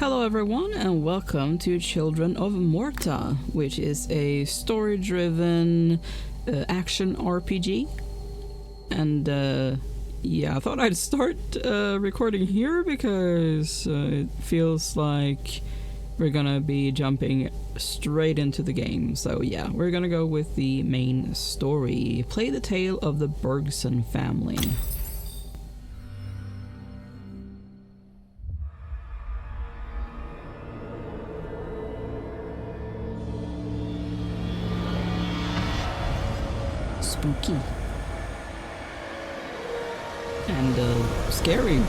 Hello everyone and welcome to Children of Morta, which is a story-driven action RPG. And yeah, I thought I'd start recording here because it feels like we're gonna be jumping straight into the game. So yeah, we're gonna go with the main story. Play the tale of the Bergson family. Spooky. And scary.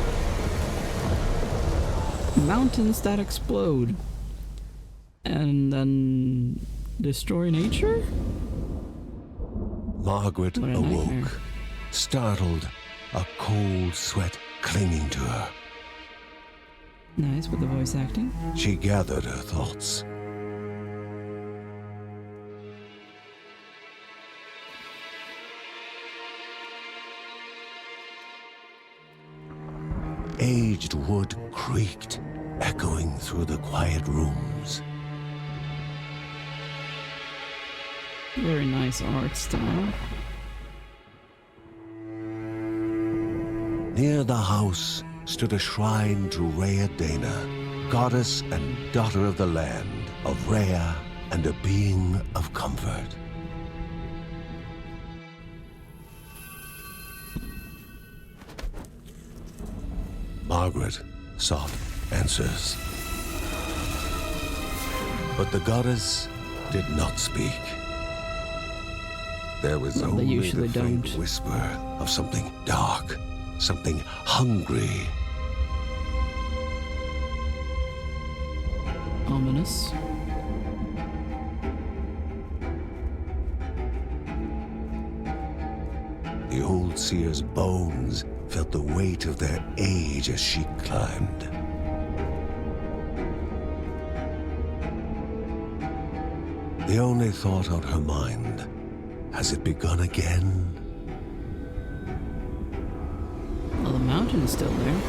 Mountains that explode. And then destroy nature? Margaret awoke, startled, a cold sweat clinging to her. Nice with the voice acting. She gathered her thoughts. Aged wood creaked, echoing through the quiet rooms. Very nice art style. Near the house stood a shrine to Rhea Dana, goddess and daughter of the land, of Rhea and a being of comfort. Margaret sought answers. But the goddess did not speak. There was only the faint whisper of something dark, something hungry. Ominous. The old seer's bones felt the weight of their age as she climbed. The only thought on her mind, has it begun again? Well, the mountain is still there.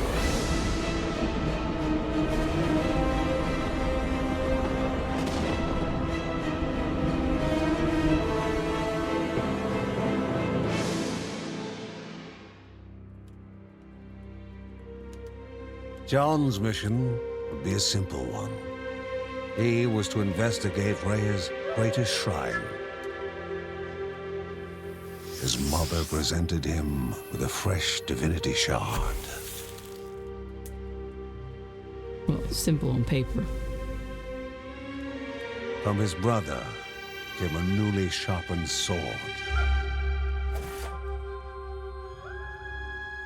John's mission would be a simple one. He was to investigate Rhea's greatest shrine. His mother presented him with a fresh divinity shard. Well, simple on paper. From his brother came a newly sharpened sword.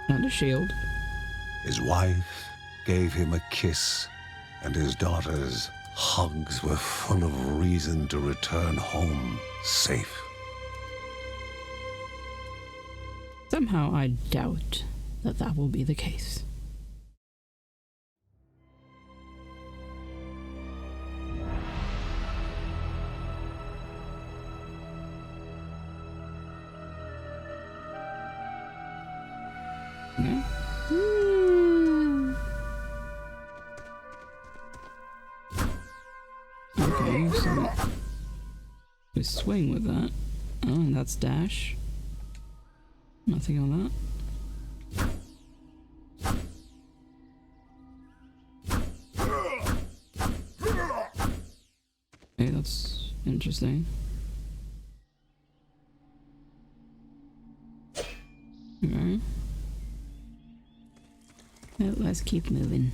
And a shield. His wife gave him a kiss, and his daughter's hugs were full of reason to return home safe. Somehow I doubt that that will be the case. Okay. Okay, so we swing with that. Oh, and that's dash. Nothing on that. Okay, that's interesting. Okay. Well, let's keep moving.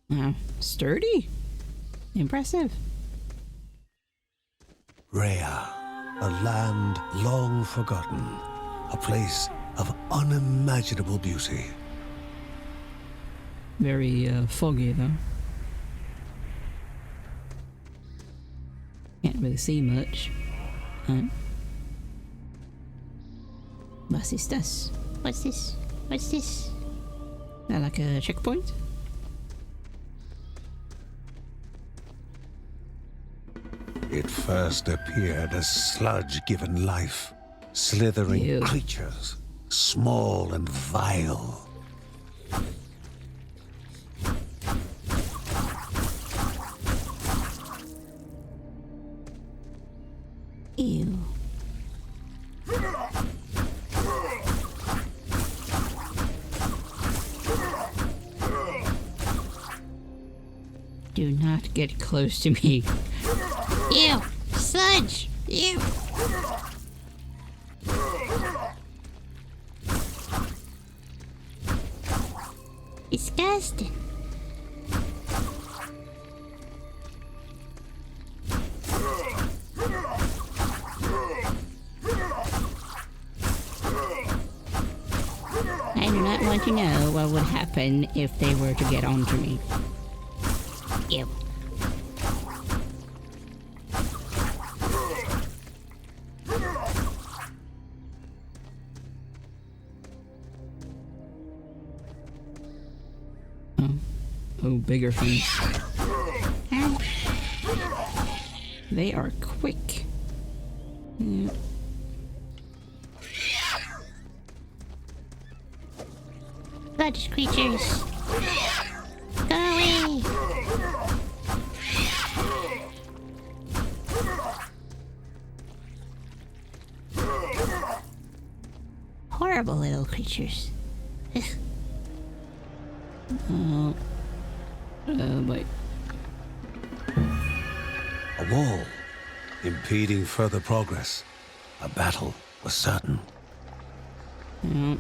Wow, sturdy. Impressive. Rhea, a land long forgotten, a place of unimaginable beauty. Very foggy though. Can't really see much. What's this? What's this? What's this? Is that like a checkpoint? It first appeared as sludge given life, slithering Ew. creatures small and vile. Ew. Do not get close to me. Ew! Sludge! Ew! Disgusting. I do not want to know what would happen if they were to get onto me. Ew. Oh, bigger things. They are quick. Yeah. Sludge creatures. Go away. Horrible little creatures. Ugh. Wait. A wall, impeding further progress. A battle was certain. Yeah.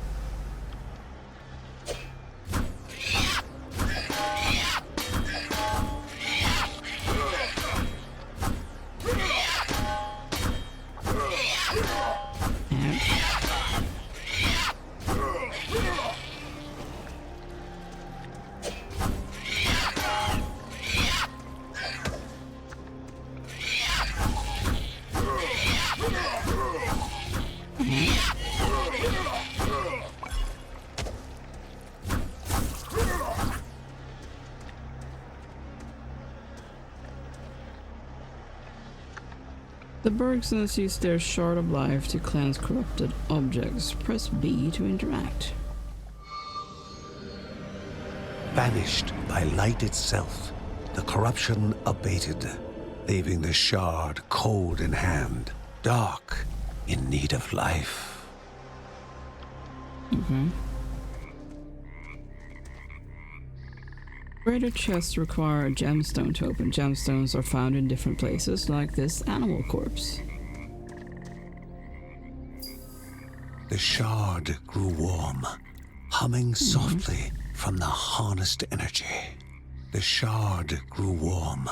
The Bergsons use their shard of life to cleanse corrupted objects. Press B to interact. Banished by light itself, the corruption abated, leaving the shard cold in hand, dark, in need of life. Greater chests require a gemstone to open. Gemstones are found in different places, like this animal corpse. The shard grew warm, humming softly from the harnessed energy. The shard grew warm,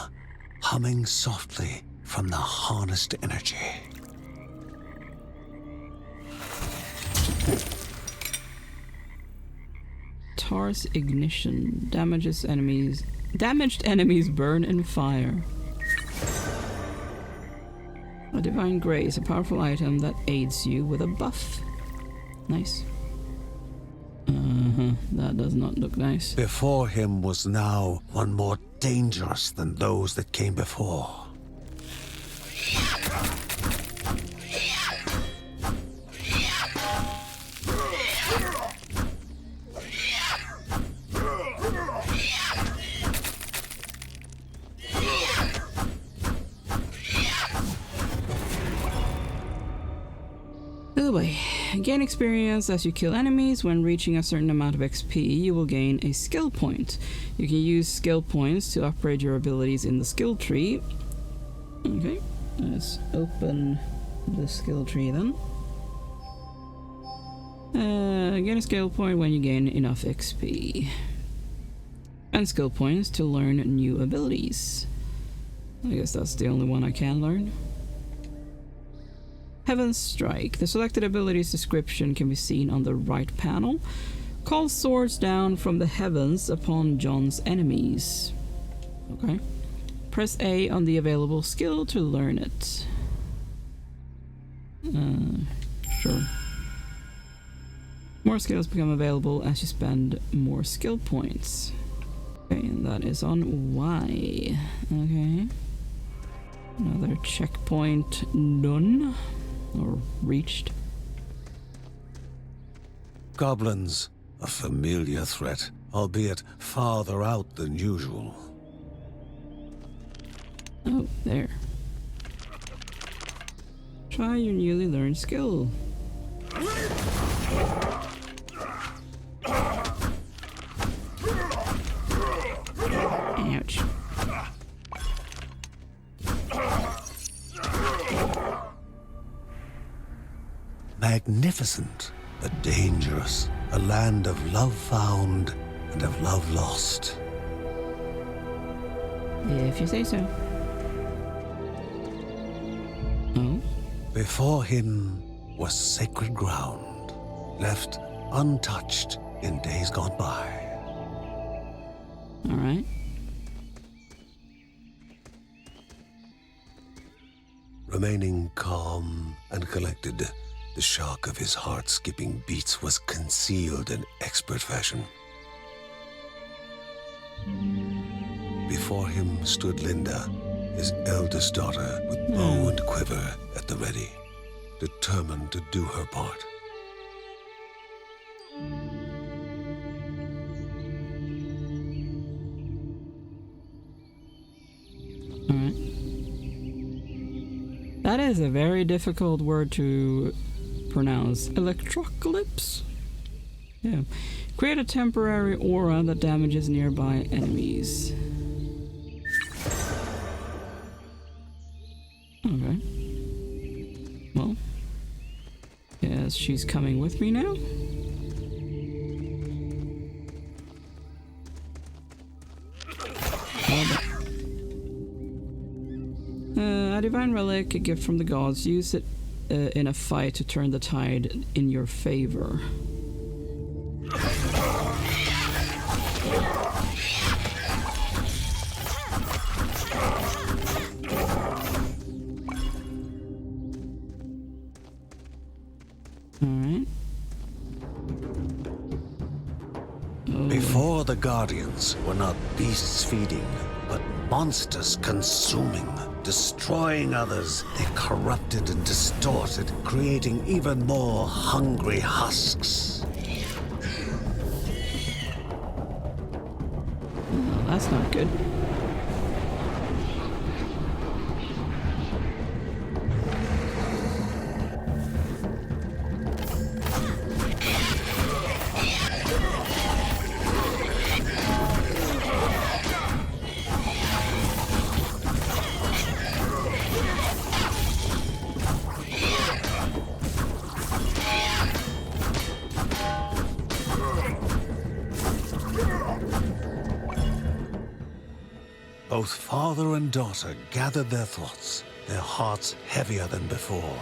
humming softly from the harnessed energy. Tar's ignition damaged enemies burn in fire. A divine grace, a powerful item that aids you with a buff. Nice. That does not look nice. Before him was now one more dangerous than those that came before. Oh boy. Gain experience as you kill enemies. When reaching a certain amount of XP, you will gain a skill point. You can use skill points to upgrade your abilities in the skill tree. Okay, let's open the skill tree then. Gain a skill point when you gain enough XP. And skill points to learn new abilities. I guess that's the only one I can learn. Heaven's Strike. The selected ability's description can be seen on the right panel. Call swords down from the heavens upon John's enemies. Okay. Press A on the available skill to learn it. Sure. More skills become available as you spend more skill points. Okay, and that is on Y. Okay. Another checkpoint done. Or reached. Goblins, a familiar threat, albeit farther out than usual. Oh, there. Try your newly learned skill. Ouch. Magnificent, but dangerous. A land of love found and of love lost. If you say so. Oh? Before him was sacred ground, left untouched in days gone by. Alright. Remaining calm and collected, the shock of his heart-skipping beats was concealed in expert fashion. Before him stood Linda, his eldest daughter, with bow and quiver at the ready, determined to do her part. Alright. That is a very difficult word to pronounce. Electrocalypse? Yeah. Create a temporary aura that damages nearby enemies. Okay. Well. Yes, she's coming with me now. A divine relic, a gift from the gods. Use it in a fight to turn the tide in your favor. Alright. Before the Guardians were not beasts feeding, but monsters consuming, destroying others. They corrupted and distorted, creating even more hungry husks. Oh, that's not good. Both father and daughter gathered their thoughts, their hearts heavier than before.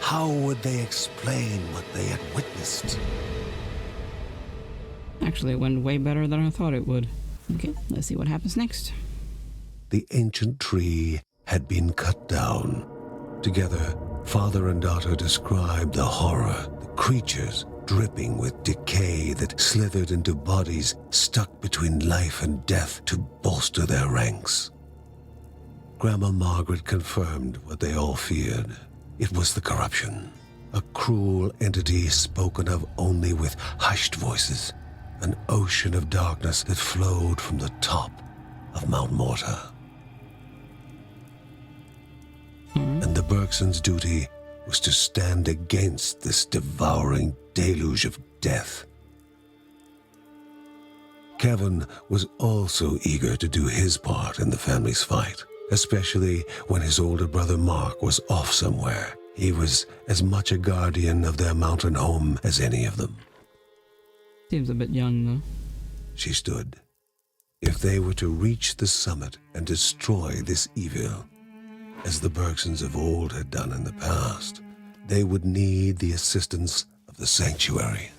How would they explain what they had witnessed? Actually, it went way better than I thought it would. Okay, let's see what happens next. The ancient tree had been cut down. Together, father and daughter described the horror, the creatures dripping with decay that slithered into bodies stuck between life and death to bolster their ranks. Grandma Margaret confirmed what they all feared. It was the corruption, a cruel entity spoken of only with hushed voices, an ocean of darkness that flowed from the top of Mount Morta. And the Bergsons' duty was to stand against this devouring deluge of death. Kevin was also eager to do his part in the family's fight, especially when his older brother Mark was off somewhere. He was as much a guardian of their mountain home as any of them. Seems a bit young, though. She stood. If they were to reach the summit and destroy this evil, as the Bergsons of old had done in the past, they would need the assistance of the sanctuary.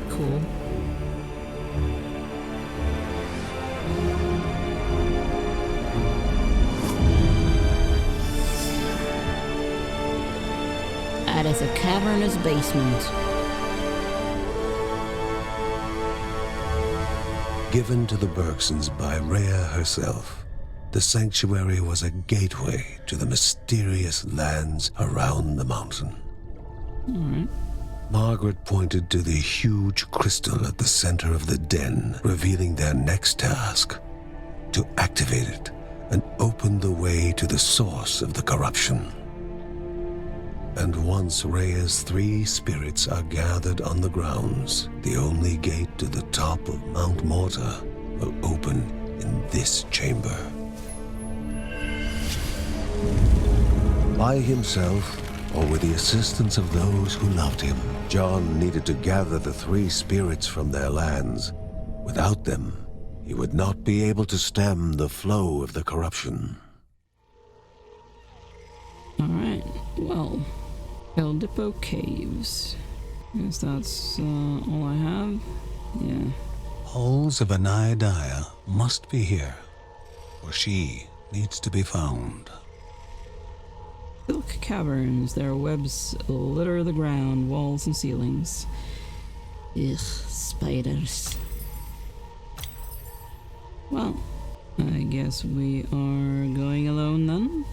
Cool. That is a cavernous basement. Given to the Bergsons by Rhea herself, The sanctuary was a gateway to the mysterious lands around the mountain. All right. Margaret pointed to the huge crystal at the center of the den, revealing their next task: to activate it and open the way to the source of the corruption. And once Rhea's 3 spirits are gathered on the grounds, the only gate to the top of Mount Morta will open in this chamber. By himself, or with the assistance of those who loved him, John needed to gather the 3 spirits from their lands. Without them, he would not be able to stem the flow of the corruption. Alright, well, El Dippo Caves. Guess that's all I have. Yeah. Halls of Anaiadaya must be here, for she needs to be found. Silk caverns, their webs litter the ground, walls and ceilings. Ugh, spiders. Well, I guess we are going alone then.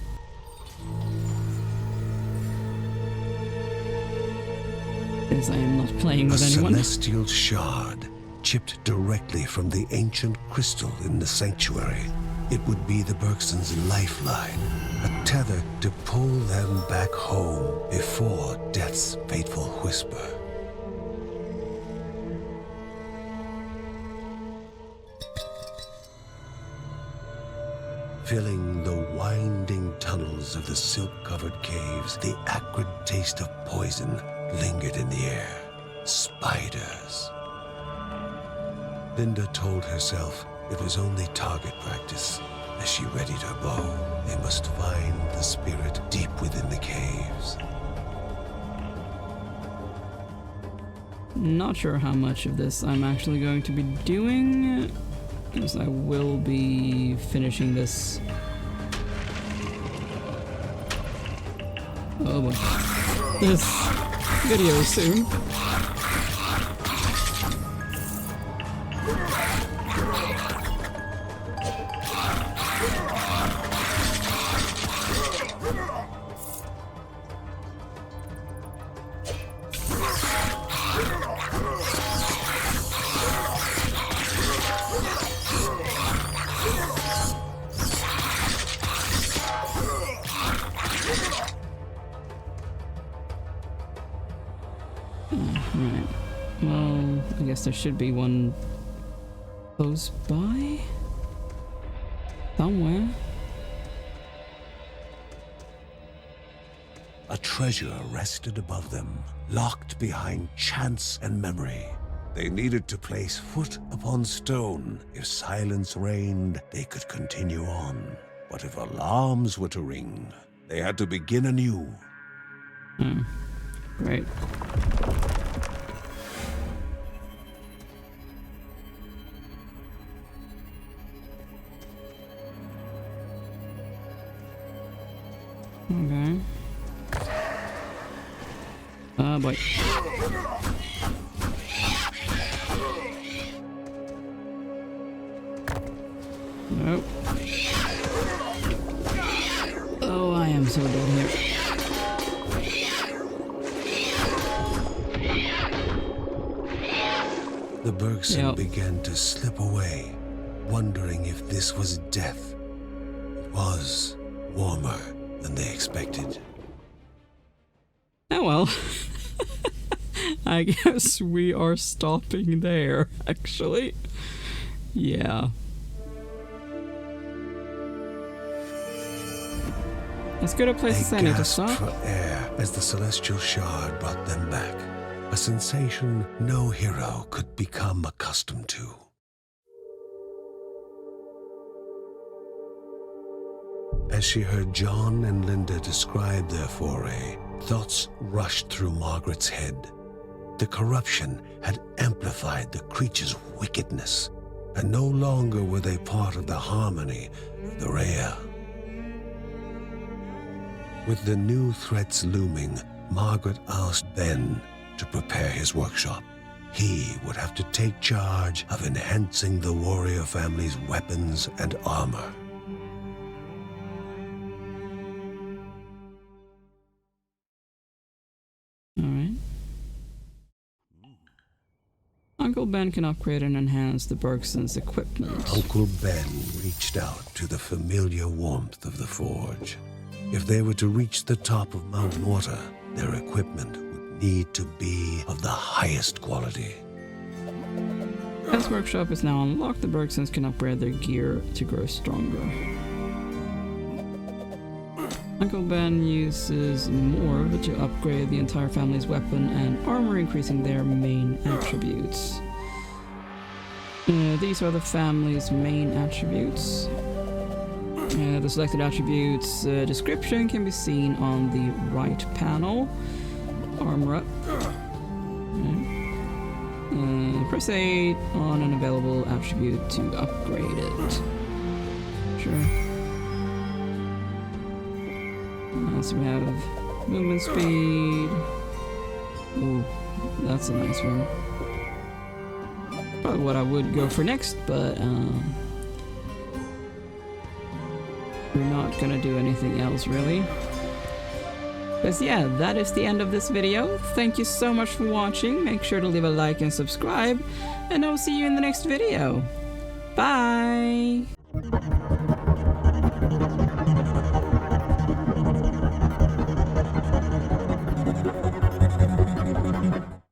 Because I am not playing with anyone. A celestial shard, chipped directly from the ancient crystal in the sanctuary. It would be the Bergsons' lifeline, a tether to pull them back home before death's fateful whisper. Filling the winding tunnels of the silk-covered caves, the acrid taste of poison lingered in the air. Spiders. Linda told herself it was only target practice. As she readied her bow, they must find the spirit deep within the caves. Not sure how much of this I'm actually going to be doing, because I will be finishing this. Oh boy. This video soon. Right. Well, I guess there should be one close by? Somewhere. A treasure rested above them, locked behind chance and memory. They needed to place foot upon stone. If silence reigned, they could continue on. But if alarms were to ring, they had to begin anew. Great. Okay. Oh boy. Nope. Oh, I am so dead here. The Bergson began to slip away, wondering if this was death. It was warmer than they expected. Oh well. I guess we are stopping there, actually. Yeah. Let's go to places I need to stop. They gasped for air as the celestial shard brought them back. A sensation no hero could become accustomed to. As she heard John and Linda describe their foray, thoughts rushed through Margaret's head. The corruption had amplified the creature's wickedness, and no longer were they part of the harmony of the Rhea. With the new threats looming, Margaret asked Ben to prepare his workshop. He would have to take charge of enhancing the warrior family's weapons and armor. Uncle Ben can upgrade and enhance the Bergsons' equipment. Uncle Ben reached out to the familiar warmth of the forge. If they were to reach the top of Mount Morta, their equipment would need to be of the highest quality. As workshop is now unlocked, the Bergsons can upgrade their gear to grow stronger. Uncle Ben uses Morv to upgrade the entire family's weapon and armor, increasing their main attributes. These are the family's main attributes. The selected attributes description can be seen on the right panel. Armor up. Press 8 on an available attribute to upgrade it. Sure. So we have movement speed. Ooh, that's a nice one. Probably what I would go for next, but we're not gonna do anything else really. But yeah, that is the end of this video. Thank you so much for watching. Make sure to leave a like and subscribe, and I'll see you in the next video. Bye!